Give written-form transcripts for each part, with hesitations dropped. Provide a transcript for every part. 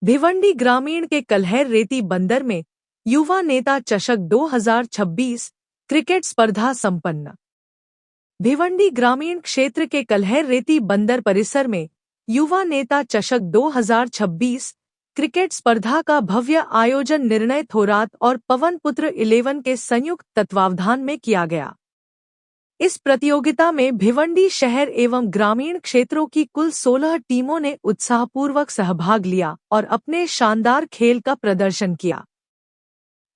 भिवंडी ग्रामीण के कलहर रेती बंदर में युवा नेता चषक 2026 क्रिकेट स्पर्धा संपन्न। भिवंडी ग्रामीण क्षेत्र के कलहर रेती बंदर परिसर में युवा नेता चषक 2026 क्रिकेट स्पर्धा का भव्य आयोजन निर्णय थोरात और पवन पुत्र 11 के संयुक्त तत्वावधान में किया गया। इस प्रतियोगिता में भिवंडी शहर एवं ग्रामीण क्षेत्रों की कुल 16 टीमों ने उत्साहपूर्वक सहभाग लिया और अपने शानदार खेल का प्रदर्शन किया।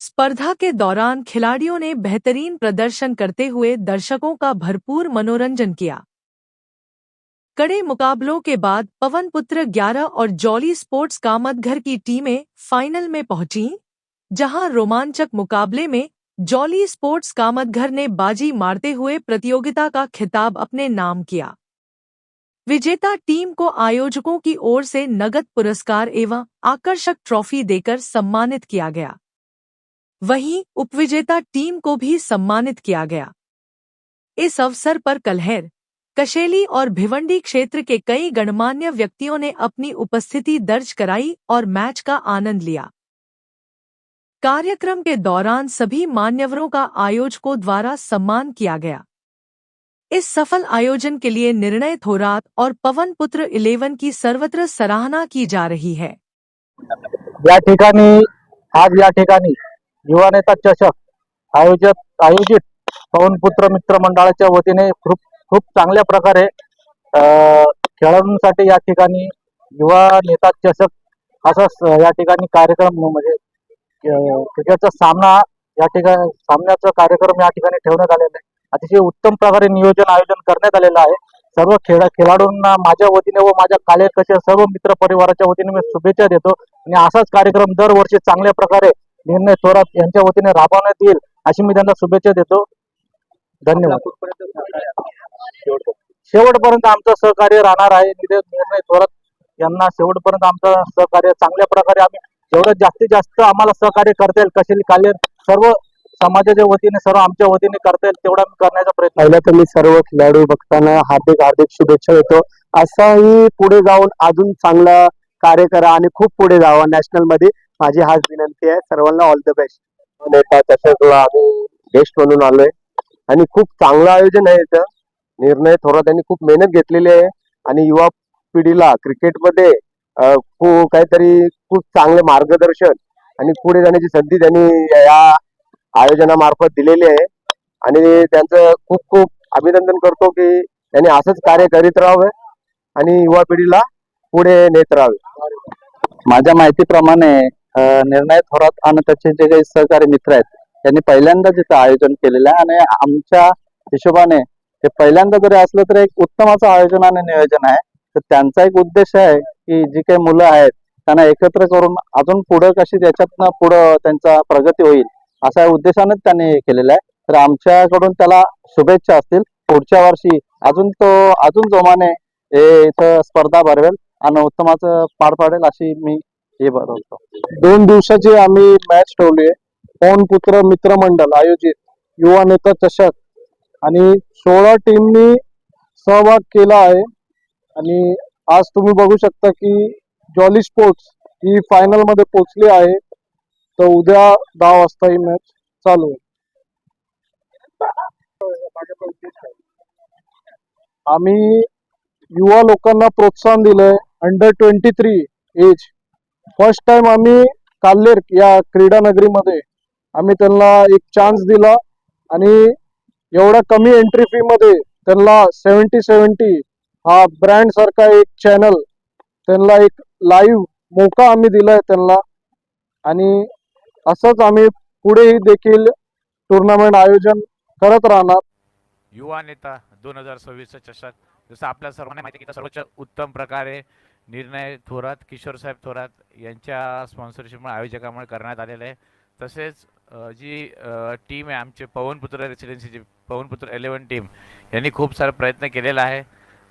स्पर्धा के दौरान खिलाड़ियों ने बेहतरीन प्रदर्शन करते हुए दर्शकों का भरपूर मनोरंजन किया। कड़े मुकाबलों के बाद पवन पुत्र 11 और जॉली स्पोर्ट्स कामतघर की टीमें फाइनल में पहुंचीं, जहां रोमांचक मुकाबले में जॉली स्पोर्ट्स कामतघर ने बाजी मारते हुए प्रतियोगिता का खिताब अपने नाम किया। विजेता टीम को आयोजकों की ओर से नगद पुरस्कार एवं आकर्षक ट्रॉफी देकर सम्मानित किया गया। वहीं उपविजेता टीम को भी सम्मानित किया गया। इस अवसर पर कलहर, कशेली और भिवंडी क्षेत्र के कई गणमान्य व्यक्तियों ने अपनी उपस्थिति दर्ज कराई और मैच का आनंद लिया। कार्यक्रम के दौरान सभी मान्यवरों का आयोजकों द्वारा सम्मान किया गया। इस सफल आयोजन के लिए निर्णय थोरात और पवन पुत्र 11 की सर्वत्र सराहना की जा रही है। या ठिकाणी युवा नेता चषक आयोजित पवन पुत्र मित्र मंडळाच्या वतीने खूप चांगल्या प्रकारे खेळाडूंसाठी या ठिकाणी युवा नेता चषक असा या ठिकाणी कार्यक्रम म्हणजे क्रिकेटचा सामन्याचा कार्यक्रम या ठिकाणी ठेवण्यात आलेला आहे। अतिशय उत्तम प्रकारे आयोजन करण्यात आलेलं आहे। सर्व खेळाडूंना माझ्या वतीने व माझ्या कार्यकर्त्या सर्व मित्र परिवाराच्या वतीने मी शुभेच्छा देतो आणि असाच कार्यक्रम दरवर्षी चांगल्या प्रकारे निर्णय थोरात यांच्या वतीने राबवण्यात येईल अशी मी त्यांना शुभेच्छा देतो। धन्यवाद। शेवटपर्यंत आमचं सहकार्य राहणार आहे। निर्णय थोरात यांना शेवटपर्यंत आमचं सहकार्य चांगल्या प्रकारे आम्ही जेवढं जास्तीत जास्त आम्हाला सहकार्य करता येईल, कशेली कालेर सर्व समाजाच्या वतीने सर्व आमच्या वतीने करता येईल तेवढा मी करण्याचा प्रयत्न। पहिला तर मी सर्व खेळाडू बघताना हार्दिक शुभेच्छा देतो। असाही पुढे जाऊन अजून चांगला कार्य करा आणि खूप पुढे जावा नॅशनल मध्ये, माझी हाच विनंती आहे। सर्वांना ऑल द बेस्ट। नेता चषकला आम्ही गेस्ट म्हणून आलोय आणि खूप चांगलं आयोजन आहे इथं। निर्णय थोरात यांनी खूप मेहनत घेतलेली आहे आणि युवा पिढीला क्रिकेटमध्ये काहीतरी खूप चांगले मार्गदर्शन आणि पुढे जाण्याची संधी त्यांनी या आयोजनामार्फत दिलेली आहे आणि त्यांचं खूप अभिनंदन करतो की त्यांनी असंच कार्य करीत राहावे आणि युवा पिढीला पुढे नेत राहावे। माझ्या माहितीप्रमाणे निर्णय थोरात आणि त्याचे जे काही सहकारी मित्र आहेत त्यांनी पहिल्यांदा तिथं आयोजन केलेलं आहे आणि आमच्या हिशोबाने ते पहिल्यांदा जरी असलं तरी एक उत्तम असं आयोजन आणि नियोजन आहे। तर त्यांचा एक उद्देश आहे की जी काही मुलं आहेत त्यांना एकत्र करून अजून पुढे कशी त्याच्यातनं पुढं त्यांचा प्रगती होईल अशा उद्देशाने त्यांनी केलेलं आहे। तर आमच्याकडून त्याला शुभेच्छा असतील। पुढच्या वर्षी अजून जोमाने इथं स्पर्धा भरवेल आणि उत्तमाचं पार पाडेल अशी मी हे बरोबर। 2 दिवसाची आम्ही मॅच ठेवली आहे। पवन पुत्र मित्र मंडळ आयोजित युवा नेता चषक आणि 16 टीमनी सहभाग केला आहे आणि आज तुम्ही बघू शकता की जॉली स्पोर्ट्स ही फायनल मध्ये पोहोचली आहे। तर उद्या 10 वाजता ही मॅच चालू आहे। आम्ही युवा लोकांना प्रोत्साहन दिलंय। अंडर 23 एज फर्स्ट टाइम आम्ही काल्हेर या क्रीडा नगरीमध्ये आम्ही त्यांना एक चान्स दिला आणि एवढ्या कमी एंट्री फी मध्ये त्यांना 70 हा ब्रँड सारखा एक चॅनल त्यांना एक लाईव्ह मोका आम्ही दिलाय त्यांना आणि असंच आम्ही पुढेही देखील टुर्नामेंट आयोजन करत राहणार। युवा नेता 2026 चषक जसं आपल्या सर्वांना माहिती आहे की सर्वोच्च उत्तम प्रकारे निर्णय थोरात, किशोर साहेब थोरात यांच्या स्पॉन्सरशिपमुळे आयोजकामुळे करण्यात आलेलं आहे। तसेच जी टीम आहे आमचे पवन पुत्र रेसिडेन्सीची पवन पुत्र 11 टीम यांनी खूप सारा प्रयत्न केलेला आहे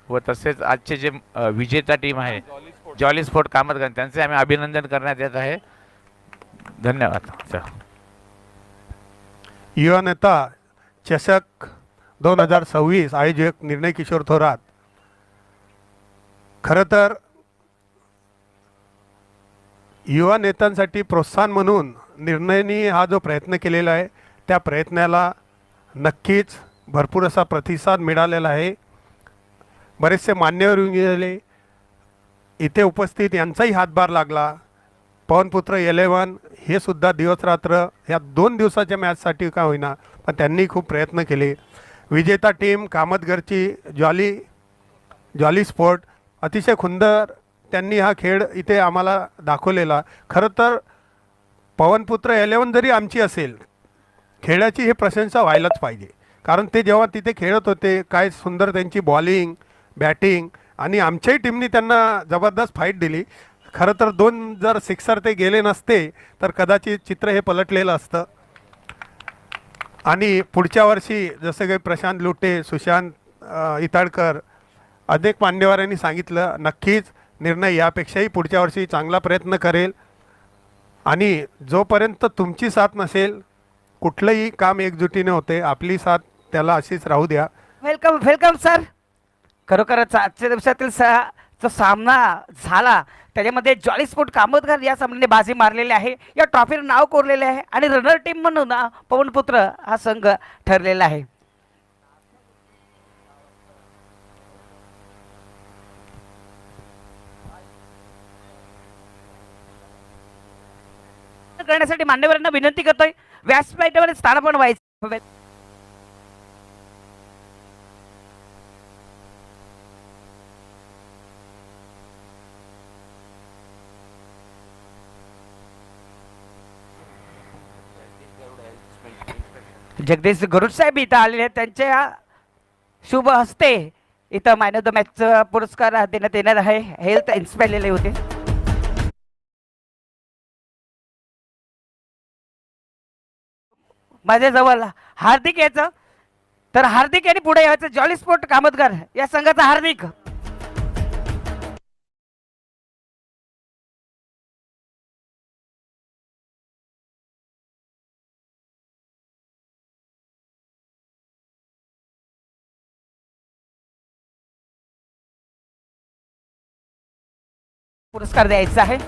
व तसेच आजचे जे विजेता टीम आहे जॉली स्पोर्ट कामतघर त्यांचे आम्ही अभिनंदन करण्यात येत आहे। धन्यवाद। युवा नेता चषक 2026 आयोजक निर्णय किशोर थोरात। खरं तर युवा नेत्यांसाठी प्रोत्साहन म्हणून निर्णयनी हा जो प्रयत्न केलेला आहे त्या प्रयत्नाला नक्कीच भरपूर असा प्रतिसाद मिळालेला आहे. बरेचसे मान्यवर येऊन गेले, इथे उपस्थित यांचाही हातभार लागला. पवनपुत्र 11 हे सुद्धा दिवसरात्र ह्या 2 दिवसाच्या मॅचसाठी का होईना पण त्यांनी खूप प्रयत्न केले. विजेता टीम कामतगरची जॉली स्पोर्ट अतिशय सुंदर त्यांनी हा खेळ इथे आम्हाला दाखवलेला. खरं तर पवनपुत्र 11 जरी आमची असेल, खेळाची ही प्रशंसा व्हायलाच पाहिजे. कारण ते जेव्हा तिथे खेळत होते काय सुंदर त्यांची बॉलिंग बॅटिंग आणि आमच्याही टीमनी त्यांना जबरदस्त फाईट दिली. खरं तर 2 जर सिक्सर ते गेले नसते तर कदाचित चित्र हे पलटलेलं असतं. आणि पुढच्या वर्षी जसं काही प्रशांत लुटे, सुशांत इताडकर अनेक मान्यवरांनी सांगितलं, नक्कीच निर्णय यापेक्षाही पुढच्या वर्षी चांगला प्रयत्न करेल. आणि जोपर्यंत तुमची साथ नसेल कुठलंही काम एकजुटीने होते, आपली साथ त्याला अशीच राहू द्या. Welcome welcome sir. खरोखरच आजच्या दिवसातील जो सामना झाला त्याच्यामध्ये जॉली स्पोर्ट कामतगर या सामन्याने बाजी मारलेली आहे, या ट्रॉफीला नाव कोरलेले आहे आणि रनर टीम म्हणून पवनपुत्र हा संघ ठरलेला आहे. करण्यासाठी मान्यवरांना विनंती करतोय व्यासपीठावर स्थानापन्न व्हायचं. जगदीश गरुड साहेब इथं आलेले आहेत, त्यांच्या शुभ हस्ते इथं मॅन ऑफ द मॅचचा पुरस्कार देण्यात येणार आहे. हेल्थ इन्स्पेक्टर होते. माझ्याजवळ हार्दिक यायचं, तर हार्दिक यांनी पुढे यायचं. जॉली स्पोर्ट कामतगर या संघाचा हार्दिक. पुरस्कार द्यायचा आहे.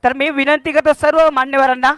तर मी विनंती करतो सर्व मान्यवरांना